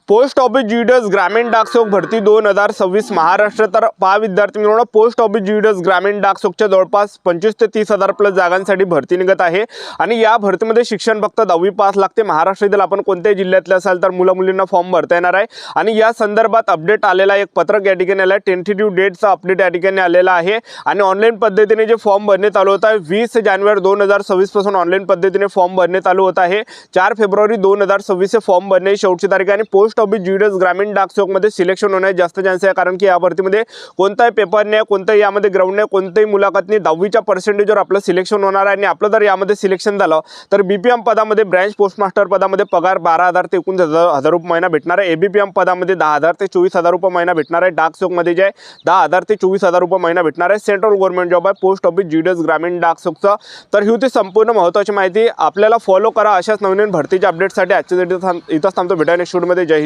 Post office GDS ग्रामीण डाकसेवक भरती 2026 महाराष्ट्र। तर पहा विद्यार्थी मित्रांनो, पोस्ट ऑफिस जीडीएस ग्रामीण डाकसेवकच्या जवळपास 25 ते 30,000 प्लस जागांसाठी भरती निघत आहे आणि या भरतीमध्ये शिक्षण फक्त 10वी पास लागते। महाराष्ट्रातील आपण कोणत्याही जिल्ह्यातले असाल तर मुला मुलींना फॉर्म भरता येणार आहे आणि या संदर्भात अपडेट आलेला एक पत्रक या ठिकाणी आलं आहे। टेंटेटिव्ह डेटचा अपडेट या ठिकाणी आलेला आहे आणि ऑनलाईन पद्धतीने जे फॉर्म भरणे चालू होत आहे 20 जानेवारी 2026 पासून ऑनलाईन पद्धतीने फॉर्म भरणे चालू होत आहे। 4 फेब्रुवारी 2026 फॉर्म भरणे शेवटची तारीख आहे आणि पोस्ट ऑफिस जीडीएस ग्रामीण डाकसेवक मध्ये सिलेक्शन होण्याचे जास्त चान्स आहे, कारण की या भरतीमध्ये कोणताही पेपर नाही, कोणताही यामध्ये ग्राउंड नाही, कोणत्याही मुलाखत नाही। 10वीच्या पर्सेंटेजवर आपलं सिलेक्शन होणार आहे आणि आपलं जर यामध्ये सिलेक्शन झालं तर बीपीएम पदामध्ये ब्रांच पोस्टमास्टर पदामध्ये पगार 12,000 ते 19,000 रुपये महिना भेटणार आहे। एबीपीएम पदामध्ये 10,000 ते 24,000 रुपये महिना भेटणार आहे। डाकसेवक मध्ये जे आहे 10,000 ते 24,000 रुपये महिना भेटणार आहे। सेंट्रल गव्हर्नमेंट जॉब आहे पोस्ट ऑफिस जीडीएस ग्रामीण डाकसेवकचा। तर ही होती संपूर्ण महत्त्वाची माहिती। आपल्याला फॉलो करा अशाच नवीन भरतीच्या अपडेटसाठी। आजच्या इथं थांबतो, भेटा नेक्स्ट व्हिडिओमध्ये। जय हिंद।